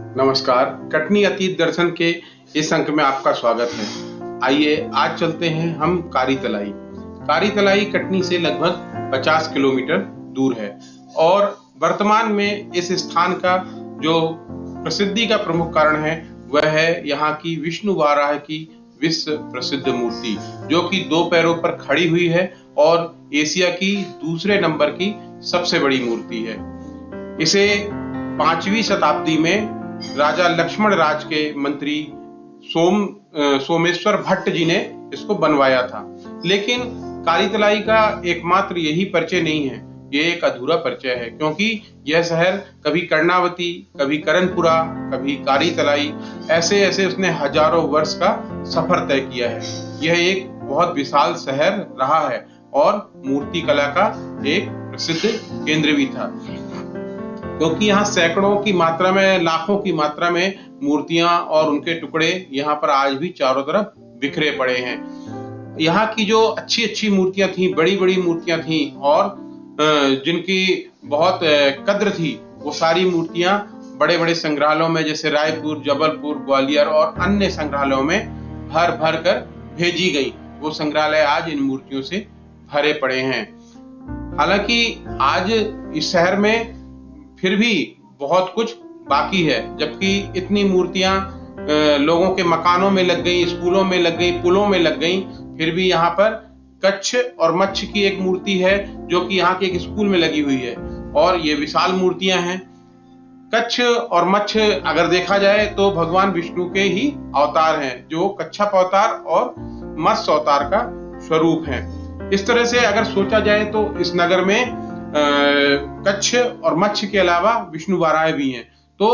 नमस्कार। कटनी अतीत दर्शन के इस अंक में आपका स्वागत है। आइए आज चलते हैं हम कारी तलाई। कारी तलाई कटनी से लगभग 50 किलोमीटर दूर है और वर्तमान में इस स्थान का जो प्रसिद्धि का प्रमुख कारण है वह है यहाँ की विष्णु वाराह की विश्व प्रसिद्ध मूर्ति, जो कि 2 पैरों पर खड़ी हुई है और एशिया की दूसरे नंबर की सबसे बड़ी मूर्ति है। इसे 5वीं शताब्दी में राजा लक्ष्मण राज के मंत्री सोमेश्वर भट्ट जी ने इसको बनवाया था। लेकिन कारी तलाई का एकमात्र यही परिचय नहीं है, ये एक अधूरा परिचय है, क्योंकि यह शहर कभी कर्णावती, कभी करणपुरा, कभी कारी तलाई, ऐसे ऐसे उसने हजारों वर्ष का सफर तय किया है। यह एक बहुत विशाल शहर रहा है और मूर्ति कला का एक प्रसिद्ध केंद्र भी था, क्योंकि यहाँ सैकड़ों की मात्रा में, लाखों की मात्रा में मूर्तियां और उनके टुकड़े यहाँ पर आज भी चारों तरफ बिखरे पड़े हैं। यहाँ की जो अच्छी अच्छी मूर्तियां थी, बड़ी बड़ी मूर्तियां थी और जिनकी बहुत कद्र थी, वो सारी मूर्तियां बड़े बड़े संग्रहालयों में, जैसे रायपुर, जबलपुर, ग्वालियर और अन्य संग्रहालयों में भर भर कर भेजी गई। वो संग्रहालय आज इन मूर्तियों से भरे पड़े हैं। हालांकि आज इस शहर में फिर भी बहुत कुछ बाकी है, जबकि इतनी मूर्तियां लोगों के मकानों में लग गई, स्कूलों में लग गई, पुलों में लग गई, फिर भी यहाँ पर कच्छ और मच्छ की एक मूर्ति है जो कि यहाँ के एक स्कूल में लगी हुई है और ये विशाल मूर्तियां हैं। कच्छ और मच्छ अगर देखा जाए तो भगवान विष्णु के ही अवतार हैं, जो कच्छप अवतार और मत्स्य अवतार का स्वरूप है। इस तरह से अगर सोचा जाए तो इस नगर में कच्छ और मच्छ के अलावा विष्णु वाराह भी हैं, तो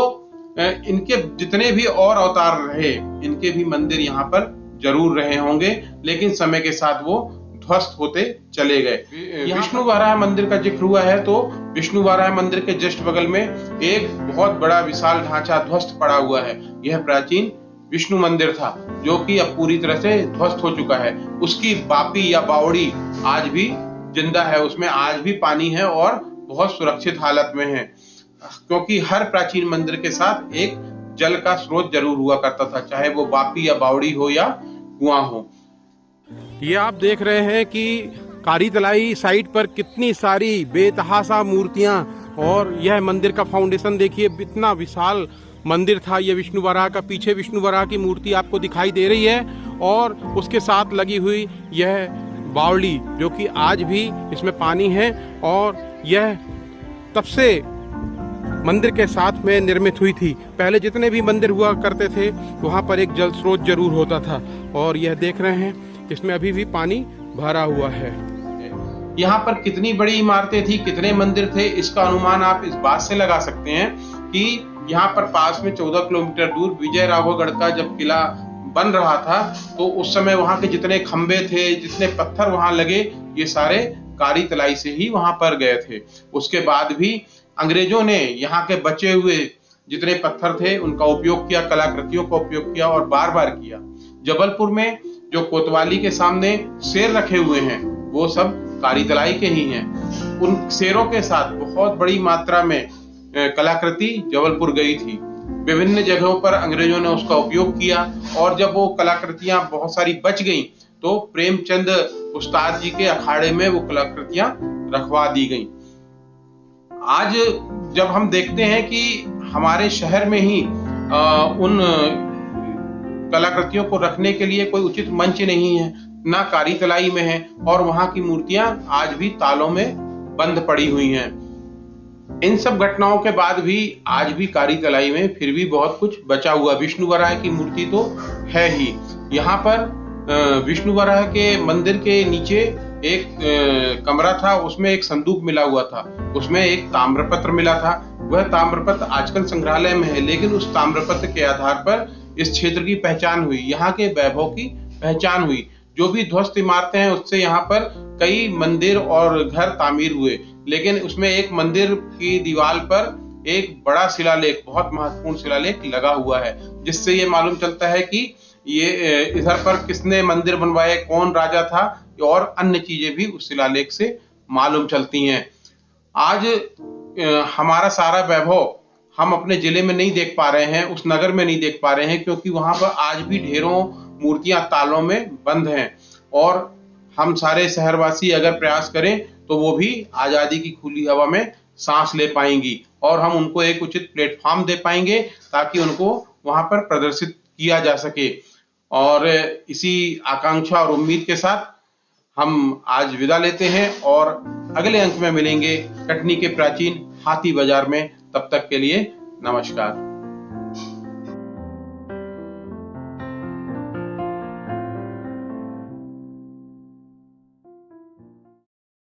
इनके जितने भी और अवतार रहे, इनके भी मंदिर यहाँ पर जरूर रहे होंगे, लेकिन समय के साथ वो ध्वस्त होते चले गए। विष्णु वाराह मंदिर का जिक्र हुआ है तो विष्णु वाराह मंदिर के जस्ट बगल में एक बहुत बड़ा विशाल ढांचा ध्वस्त पड़ा हुआ है। यह प्राचीन विष्णु मंदिर था, जो कि अब पूरी तरह से ध्वस्त हो चुका है। उसकी बापी या बावड़ी आज भी जिंदा है, उसमें आज भी पानी है और बहुत सुरक्षित हालत में है, क्योंकि हर प्राचीन मंदिर के साथ एक जल का स्रोत जरूर हुआ करता था, चाहे वो बापी या बावड़ी हो या कुआं हो। ये आप देख रहे हैं कि कारी तलाई साइट पर कितनी सारी बेतहाशा मूर्तियां, और यह मंदिर का फाउंडेशन देखिए, इतना विशाल मंदिर था ये विष्णु वाराह का। पीछे विष्णु वाराह की मूर्ति आपको दिखाई दे रही है और उसके साथ लगी हुई यह बावली, जो कि आज भी इसमें पानी है और यह तब से मंदिर के साथ में निर्मित हुई थी। पहले जितने भी मंदिर हुआ करते थे वहाँ पर एक जल स्रोत जरूर होता था और यह देख रहे हैं इसमें अभी भी पानी भरा हुआ है। यहाँ पर कितनी बड़ी इमारतें थी, कितने मंदिर थे, इसका अनुमान आप इस बात से लगा सकते हैं कि यहाँ पर पास में 14 किलोमीटर दूर विजय राघवगढ़ का जब किला बन रहा था तो उस समय वहां के जितने खंबे थे, जितने पत्थर वहां लगे, ये सारे कारी तलाई से ही वहां पर गए थे। उसके बाद भी अंग्रेजों ने यहाँ के बचे हुए जितने पत्थर थे उनका उपयोग किया, कलाकृतियों का उपयोग किया और बार बार किया। जबलपुर में जो कोतवाली के सामने शेर रखे हुए हैं वो सब कारी तलाई के ही हैं। उन शेरों के साथ बहुत बड़ी मात्रा में कलाकृति जबलपुर गई थी। विभिन्न जगहों पर अंग्रेजों ने उसका उपयोग किया और जब वो कलाकृतियां बहुत सारी बच गईं तो प्रेमचंद उस्ताद जी के अखाड़े में वो कलाकृतियां रखवा दी गईं। आज जब हम देखते हैं कि हमारे शहर में ही उन कलाकृतियों को रखने के लिए कोई उचित मंच नहीं है, ना कारी तलाई में है, और वहां की मूर्तियां आज भी तालों में बंद पड़ी हुई हैं। इन सब घटनाओं के बाद भी आज भी कारी तलाई में फिर भी बहुत कुछ बचा हुआ। विष्णु वाराह की मूर्ति तो है ही। यहाँ पर विष्णु वाराह के मंदिर के नीचे एक कमरा था, उसमें एक संदूक मिला हुआ था, उसमें एक ताम्रपत्र मिला था। वह ताम्रपत्र आजकल संग्रहालय में है, लेकिन उस ताम्रपत्र के आधार पर इस क्षेत्र की पहचान हुई, यहाँ के वैभव की पहचान हुई। जो भी ध्वस्त इमारतें हैं उससे यहाँ पर कई मंदिर और घर तामीर हुए, लेकिन उसमें एक मंदिर की दीवार पर एक बड़ा शिलालेख, बहुत महत्वपूर्ण शिलालेख लगा हुआ है, जिससे ये मालूम चलता है कि ये इधर पर किसने मंदिर बनवाए, कौन राजा था, और अन्य चीजें भी उस शिलालेख से मालूम चलती हैं। आज हमारा सारा वैभव हम अपने जिले में नहीं देख पा रहे हैं, उस नगर में नहीं देख पा रहे हैं, क्योंकि वहां पर आज भी ढेरों मूर्तियां तालों में बंद हैं। और हम सारे शहरवासी अगर प्रयास करें तो वो भी आजादी की खुली हवा में सांस ले पाएंगी और हम उनको एक उचित प्लेटफॉर्म दे पाएंगे ताकि उनको वहां पर प्रदर्शित किया जा सके। और इसी आकांक्षा और उम्मीद के साथ हम आज विदा लेते हैं और अगले अंक में मिलेंगे कटनी के प्राचीन हाथी बाजार में। तब तक के लिए नमस्कार।